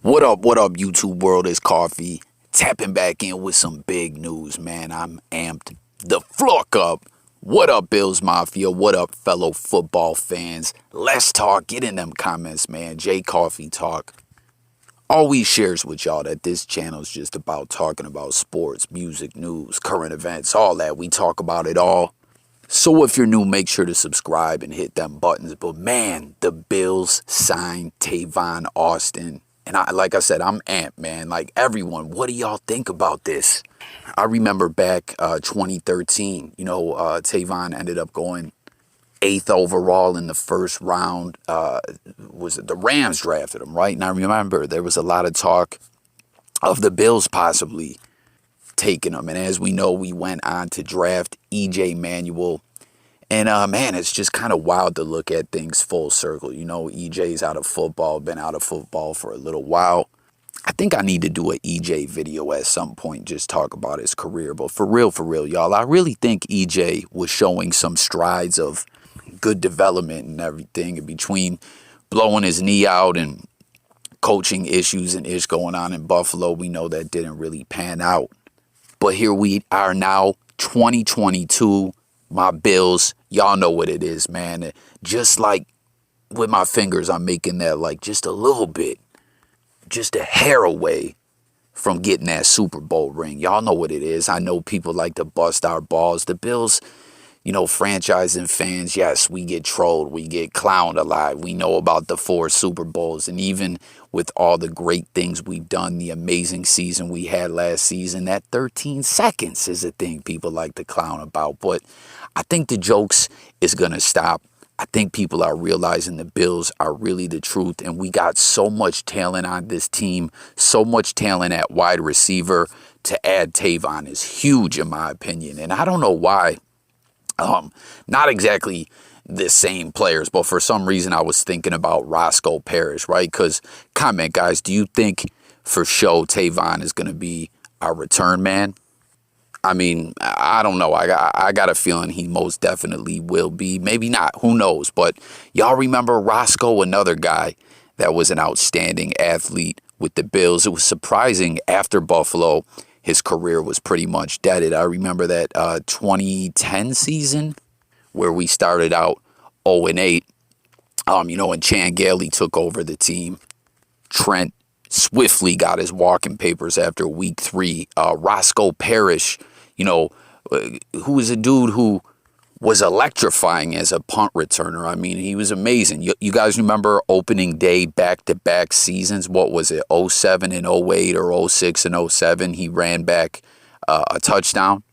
What up, YouTube world? It's Coffee. Tapping back in with some big news, man. I'm amped the fuck up. What up, Bills Mafia? What up, fellow football fans? Let's talk. Get in them comments, man. J Coffee Talk always shares with y'all that this channel is just about talking about sports, music, news, current events, all that. We talk about it all. So if you're new, make sure to subscribe and hit them buttons. But man, the Bills signed Tavon Austin. And like I said, I'm amped, man. Like everyone, what do y'all think about this? I remember back 2013, Tavon ended up going 8th overall in the first round. Was it the Rams drafted him, right? And I remember there was a lot of talk of the Bills possibly taking him. And as we know, we went on to draft E.J. Manuel. And, man, it's just kind of wild to look at things full circle. You know, EJ's out of football, been out of football for a little while. I think I need to do an EJ video at some point, just talk about his career. But for real, y'all, I really think EJ was showing some strides of good development and everything. In between blowing his knee out and coaching issues and ish going on in Buffalo, we know that didn't really pan out. But here we are now, 2022. My Bills, y'all know what it is, man. Just like with my fingers, I'm making that like just a little bit, just a hair away from getting that Super Bowl ring. Y'all know what it is. I know people like to bust our balls. The Bills, franchise and fans, yes, we get trolled. We get clowned a lot. We know about the 4 Super Bowls. And even with all the great things we've done, the amazing season we had last season, that 13 seconds is a thing people like to clown about. But I think the jokes is going to stop. I think people are realizing the Bills are really the truth. And we got so much talent on this team, so much talent at wide receiver. To add Tavon is huge in my opinion. And I don't know why. Not exactly the same players, but for some reason I was thinking about Roscoe Parrish, right? Because, comment, guys, do you think for sure Tavon is going to be our return man? I mean, I don't know. I got a feeling he most definitely will be. Maybe not. Who knows? But y'all remember Roscoe, another guy that was an outstanding athlete with the Bills. It was surprising after Buffalo, his career was pretty much deaded. I remember that 2010 season where we started out 0-8. And Chan Gailey took over the team. Trent swiftly got his walking papers after week 3. Roscoe Parrish, who was a dude who was electrifying as a punt returner. I mean, he was amazing. You guys remember opening day back-to-back seasons? What was it, 07 and 08 or 06 and 07? He ran back a touchdown.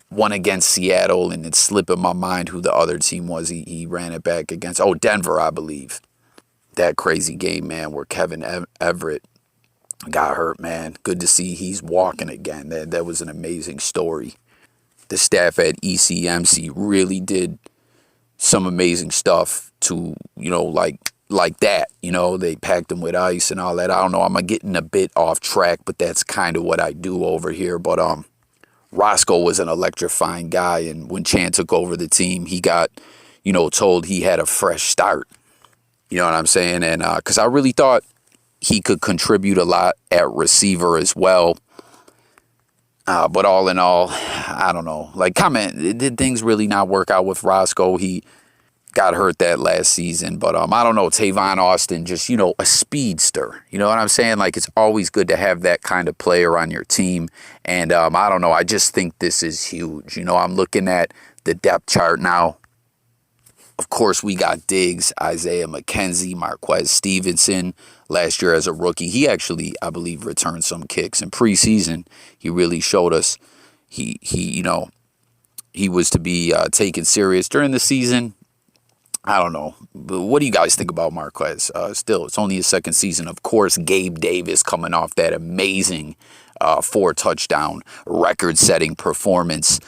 One against Seattle, and it's slipping my mind who the other team was. He ran it back against, Denver, I believe. That crazy game, man, where Kevin Everett got hurt, man. Good to see he's walking again. That was an amazing story. The staff at ECMC really did some amazing stuff to, like that. They packed him with ice and all that. I don't know. I'm getting a bit off track, but that's kind of what I do over here. But Roscoe was an electrifying guy, and when Chan took over the team, he got, told he had a fresh start. You know what I'm saying? And because I really thought he could contribute a lot at receiver as well. But all in all, I don't know. Like, comment, did things really not work out with Roscoe? He got hurt that last season. But I don't know, Tavon Austin, just, a speedster. You know what I'm saying? Like, it's always good to have that kind of player on your team. And I don't know, I just think this is huge. I'm looking at the depth chart now. Of course, we got Diggs, Isaiah McKenzie, Marquez Stevenson. Last year as a rookie, he actually, I believe, returned some kicks. In preseason, he really showed us he was to be taken serious. During the season, I don't know. But what do you guys think about Marquez? Still, it's only his second season. Of course, Gabe Davis coming off that amazing 4-touchdown record-setting performance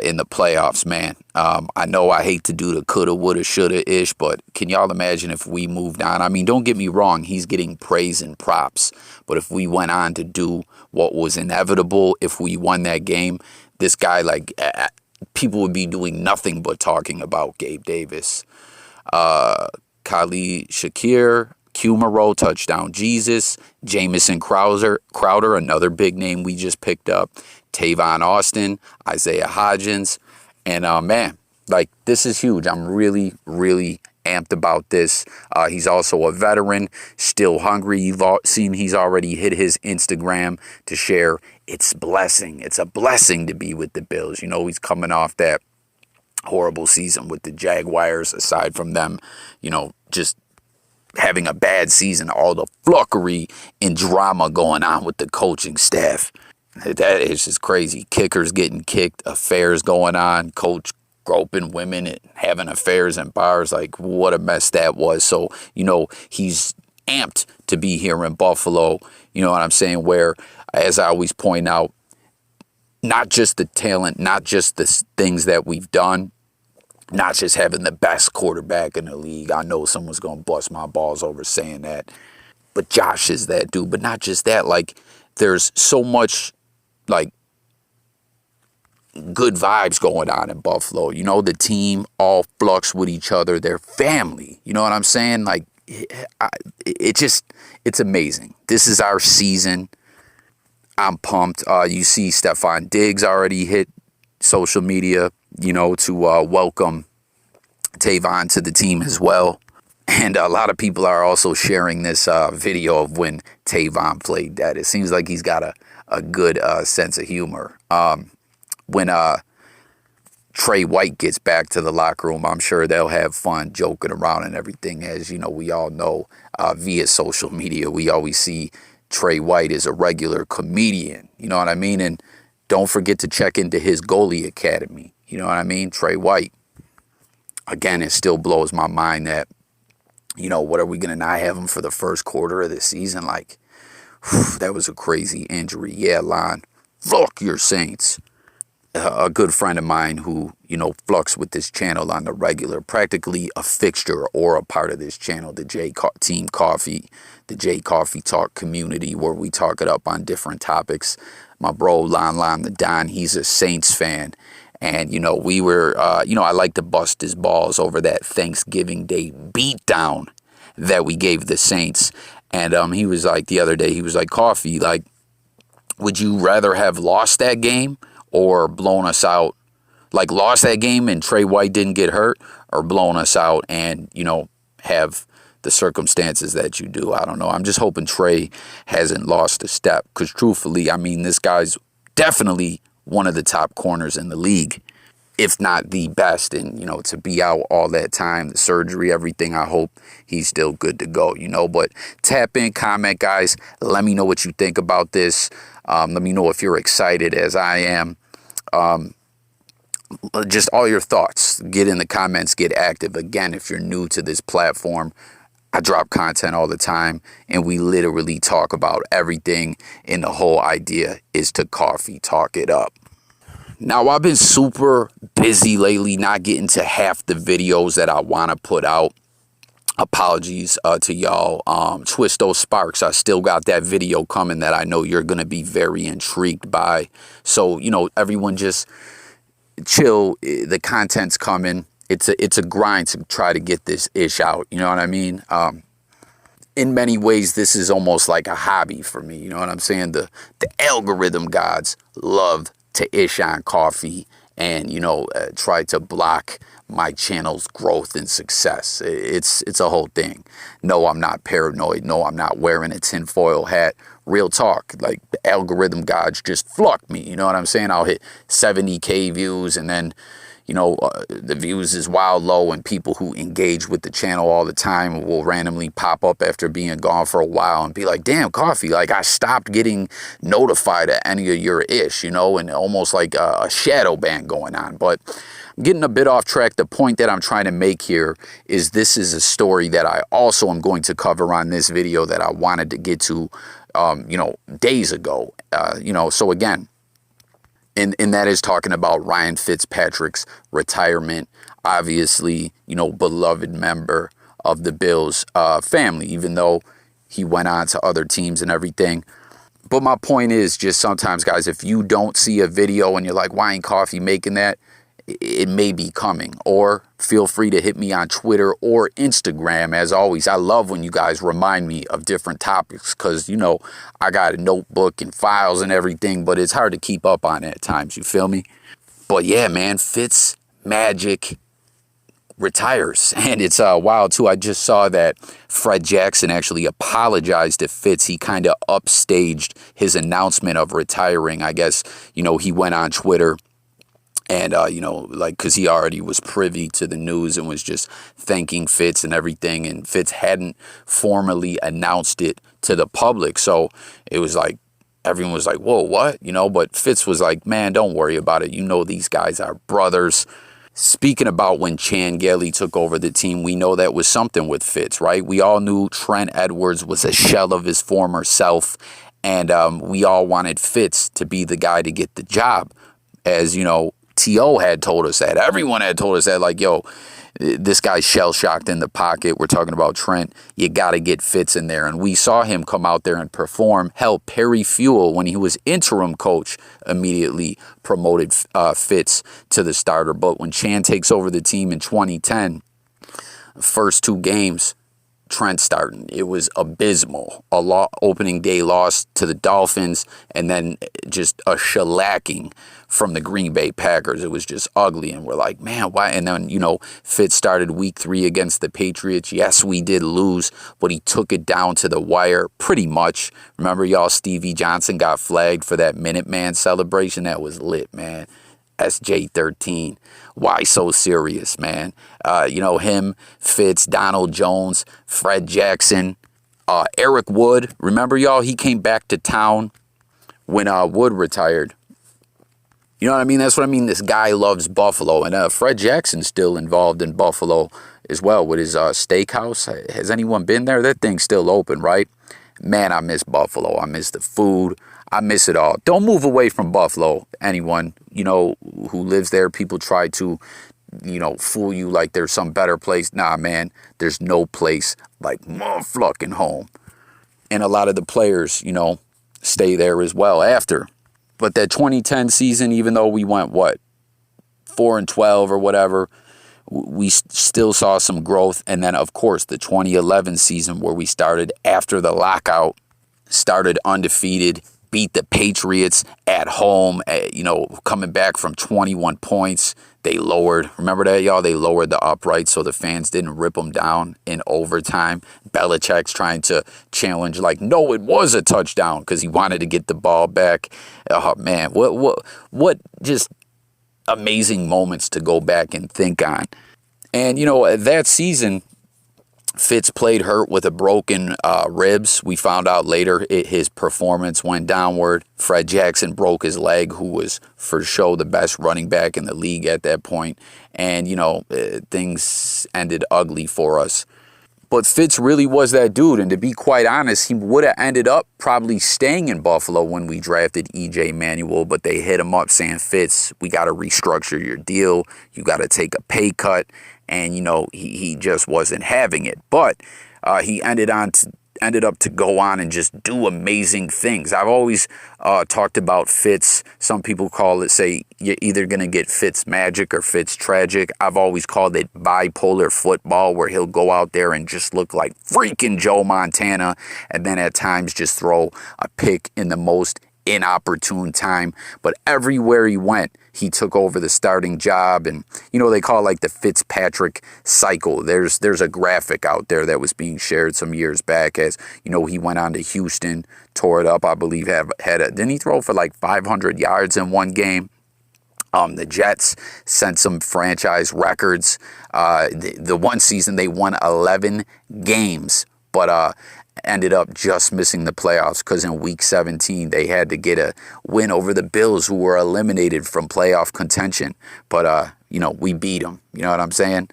in the playoffs, man. I know I hate to do the coulda, woulda, shoulda-ish, but can y'all imagine if we moved on? I mean, don't get me wrong. He's getting praise and props. But if we went on to do what was inevitable, if we won that game, this guy, people would be doing nothing but talking about Gabe Davis. Khalid Shakir, Kumaro, touchdown Jesus. Jamison Crowder, another big name we just picked up. Tavon Austin, Isaiah Hodgins. And man, like, this is huge. I'm really, really amped about this. He's also a veteran, still hungry. You've seen he's already hit his Instagram to share. It's blessing. It's a blessing to be with the Bills. You know, he's coming off that horrible season with the Jaguars, aside from them, you know, just having a bad season, all the flockery and drama going on with the coaching staff. That is just crazy. Kickers getting kicked, affairs going on, coach groping women and having affairs in bars. Like, what a mess that was. So, you know, he's amped to be here in Buffalo. You know what I'm saying? Where, as I always point out, not just the talent, not just the things that we've done, not just having the best quarterback in the league. I know someone's going to bust my balls over saying that, but Josh is that dude. But not just that, like, there's so much, like, good vibes going on in Buffalo. You know, the team all flux with each other. They're family. You know what I'm saying? Like, it's amazing. This is our season. I'm pumped. You see Stefon Diggs already hit social media, you know, to welcome Tavon to the team as well. And a lot of people are also sharing this video of when Tavon played that. It seems like he's got a good sense of humor. When Trey White gets back to the locker room, I'm sure they'll have fun joking around and everything. As you know, we all know via social media, we always see Trey White is a regular comedian. You know what I mean? And don't forget to check into his goalie academy. You know what I mean? Trey White. Again, it still blows my mind that, you know, what are we going to not have him for the first quarter of the season? Like, whew, that was a crazy injury. Yeah, Lon, fuck your Saints. A good friend of mine who, you know, flux with this channel on the regular, practically a fixture or a part of this channel, the Team Coffee, the J Coffee Talk community, where we talk it up on different topics. My bro, Lon the Don, he's a Saints fan. And, you know, we were, you know, I like to bust his balls over that Thanksgiving Day beatdown that we gave the Saints. And he was like, the other day, he was like, Coffee, like, would you rather have lost that game or blown us out? Like, lost that game and Trey White didn't get hurt, or blown us out and, you know, have the circumstances that you do? I don't know. I'm just hoping Trey hasn't lost a step, because truthfully, I mean, this guy's definitely one of the top corners in the league, if not the best. And, you know, to be out all that time, the surgery, everything, I hope he's still good to go, you know. But tap in, comment, guys. Let me know what you think about this. Let me know if you're excited as I am. Just all your thoughts. Get in the comments, get active. Again, if you're new to this platform, I drop content all the time, and we literally talk about everything, and the whole idea is to coffee talk it up. Now, I've been super busy lately, not getting to half the videos that I want to put out. Apologies to y'all. Twist those sparks. I still got that video coming that I know you're going to be very intrigued by. So, you know, everyone just chill. The content's coming. It's a grind to try to get this ish out. You know what I mean? In many ways, this is almost like a hobby for me. You know what I'm saying? The algorithm gods love to ish on coffee and, you know, try to block my channel's growth and success. It's a whole thing. No, I'm not paranoid. No, I'm not wearing a tinfoil hat. Real talk. Like, the algorithm gods just flock me. You know what I'm saying? I'll hit 70K views, and then, you know, the views is wild low, and people who engage with the channel all the time will randomly pop up after being gone for a while and be like, damn, Coffee, like, I stopped getting notified of any of your ish, you know, and almost like a shadow ban going on. But I'm getting a bit off track. The point that I'm trying to make here is this is a story that I also am going to cover on this video that I wanted to get to, you know, days ago, you know, so again, and that is talking about Ryan Fitzpatrick's retirement. Obviously, you know, beloved member of the Bills family, even though he went on to other teams and everything. But my point is just sometimes, guys, if you don't see a video and you're like, why ain't Coffee making that? it may be coming. Or feel free to hit me on Twitter or Instagram. As always, I love when you guys remind me of different topics because, I got a notebook and files and everything, but it's hard to keep up on at times. You feel me? But yeah, man, Fitz Magic retires. And it's wild, too. I just saw that Fred Jackson actually apologized to Fitz. He kind of upstaged his announcement of retiring. I guess, he went on Twitter and, because he already was privy to the news and was just thanking Fitz and everything. And Fitz hadn't formally announced it to the public. So it was like, everyone was like, whoa, what? But Fitz was like, man, don't worry about it. These guys are brothers. Speaking about when Chan Gailey took over the team, we know that was something with Fitz, right? We all knew Trent Edwards was a shell of his former self. And we all wanted Fitz to be the guy to get the job. As, T.O. had told us that. Everyone had told us that, like, yo, this guy's shell-shocked in the pocket. We're talking about Trent. You got to get Fitz in there. And we saw him come out there and perform. Hell, Perry Fuel, when he was interim coach, immediately promoted Fitz to the starter. But when Chan takes over the team in 2010, first 2 games, Trent starting. It was abysmal. Opening day loss to the Dolphins, and then just a shellacking from the Green Bay Packers. It was just ugly, and we're like, man, why? And then, Fitz started week 3 against the Patriots. Yes, we did lose, but he took it down to the wire pretty much. Remember, y'all, Stevie Johnson got flagged for that Minuteman celebration? That was lit, man. SJ13. Why so serious, man? Him, Fitz, Donald Jones, Fred Jackson, Eric Wood. Remember, y'all, he came back to town when Wood retired. You know what I mean? That's what I mean. This guy loves Buffalo. And Fred Jackson's still involved in Buffalo as well with his steakhouse. Has anyone been there? That thing's still open, right? Man, I miss Buffalo. I miss the food. I miss it all. Don't move away from Buffalo, anyone, who lives there. People try to, fool you like there's some better place. Nah, man, there's no place like motherfucking home. And a lot of the players, stay there as well after. But that 2010 season, even though we went, 4-12 or whatever, we still saw some growth. And then, of course, the 2011 season where we started after the lockout, started undefeated, beat the Patriots at home, coming back from 21 points. They lowered, remember that, y'all? They lowered the uprights so the fans didn't rip them down in overtime. Belichick's trying to challenge, like, no, it was a touchdown because he wanted to get the ball back. Oh, man, what just amazing moments to go back and think on. And, that season, Fitz played hurt with a broken ribs. We found out later his performance went downward. Fred Jackson broke his leg, who was for sure the best running back in the league at that point. And, things ended ugly for us. But Fitz really was that dude. And to be quite honest, he would have ended up probably staying in Buffalo when we drafted E.J. Manuel. But they hit him up saying, Fitz, we got to restructure your deal. You got to take a pay cut. And, he just wasn't having it. But he ended up to go on and just do amazing things. I've always talked about Fitz. Some people say you're either going to get Fitz magic or Fitz tragic. I've always called it bipolar football, where he'll go out there and just look like freaking Joe Montana, and then at times just throw a pick in the most inopportune time. But everywhere he went, he took over the starting job. And, they call it like the Fitzpatrick cycle. There's a graphic out there that was being shared some years back as, he went on to Houston, tore it up, I believe, didn't he throw for like 500 yards in one game? The Jets sent some franchise records. The one season they won 11 games, but ended up just missing the playoffs because in week 17 they had to get a win over the Bills, who were eliminated from playoff contention. But, we beat them. You know what I'm saying?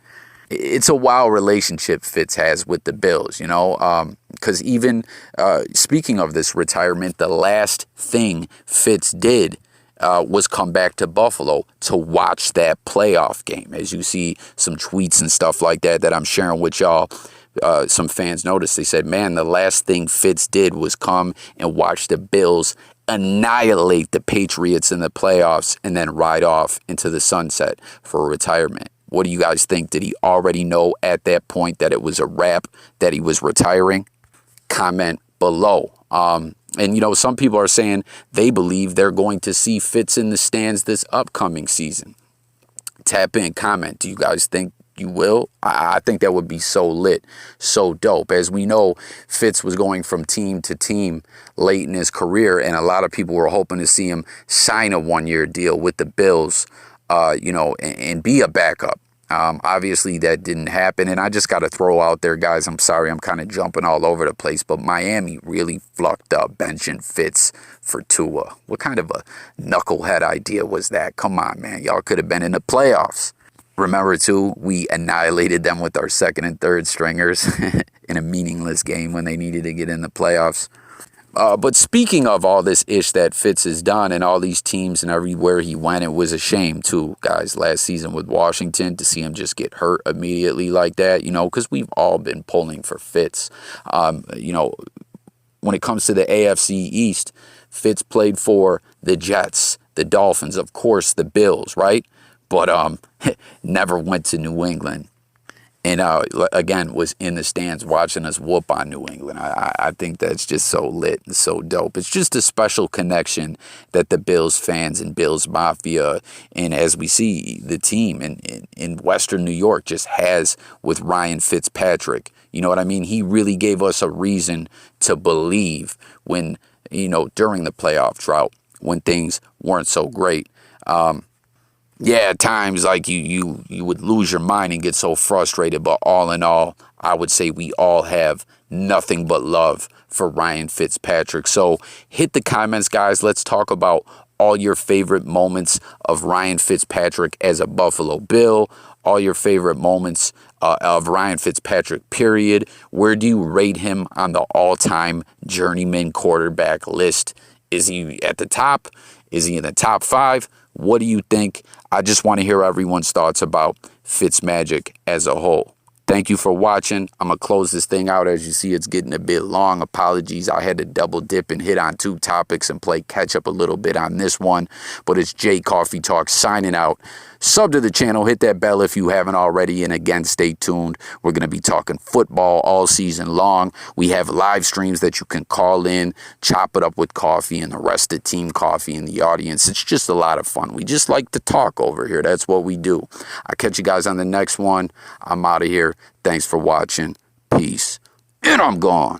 It's a wild relationship Fitz has with the Bills, because even speaking of this retirement, the last thing Fitz did was come back to Buffalo to watch that playoff game. As you see some tweets and stuff like that I'm sharing with y'all. Some fans noticed. They said, man, the last thing Fitz did was come and watch the Bills annihilate the Patriots in the playoffs and then ride off into the sunset for retirement? What do you guys think? Did he already know at that point that it was a wrap, that he was retiring? Comment below. And, some people are saying they believe they're going to see Fitz in the stands this upcoming season. Tap in, comment. Do you guys think you will? I think that would be so lit, so dope. As we know, Fitz was going from team to team late in his career, and a lot of people were hoping to see him sign a one-year deal with the Bills, and be a backup. Obviously, that didn't happen. And I just got to throw out there, guys, I'm sorry, I'm kind of jumping all over the place, but Miami really flucked up benching Fitz for Tua. What kind of a knucklehead idea was that? Come on, man. Y'all could have been in the playoffs. Remember, too, we annihilated them with our second and third stringers in a meaningless game when they needed to get in the playoffs. But speaking of all this ish that Fitz has done and all these teams and everywhere he went, it was a shame too, guys, last season with Washington to see him just get hurt immediately like that, because we've all been pulling for Fitz. When it comes to the AFC East, Fitz played for the Jets, the Dolphins, of course, the Bills, right? But never went to New England. And, again, was in the stands watching us whoop on New England. I think that's just so lit and so dope. It's just a special connection that the Bills fans and Bills Mafia, and as we see, the team in Western New York just has with Ryan Fitzpatrick. You know what I mean? He really gave us a reason to believe when, during the playoff drought, when things weren't so great. Yeah, at times, like, you would lose your mind and get so frustrated. But all in all, I would say we all have nothing but love for Ryan Fitzpatrick. So hit the comments, guys. Let's talk about all your favorite moments of Ryan Fitzpatrick as a Buffalo Bill. All your favorite moments of Ryan Fitzpatrick, period. Where do you rate him on the all-time journeyman quarterback list? Is he at the top? Is he in the top 5? What do you think? I just want to hear everyone's thoughts about Fitzmagic as a whole. Thank you for watching. I'm going to close this thing out. As you see, it's getting a bit long. Apologies. I had to double dip and hit on 2 topics and play catch up a little bit on this one. But it's J Coffee Talk signing out. Sub to the channel. Hit that bell if you haven't already. And again, stay tuned. We're going to be talking football all season long. We have live streams that you can call in, chop it up with coffee and the rest of Team Coffee in the audience. It's just a lot of fun. We just like to talk over here. That's what we do. I'll catch you guys on the next one. I'm out of here. Thanks for watching. Peace. And I'm gone.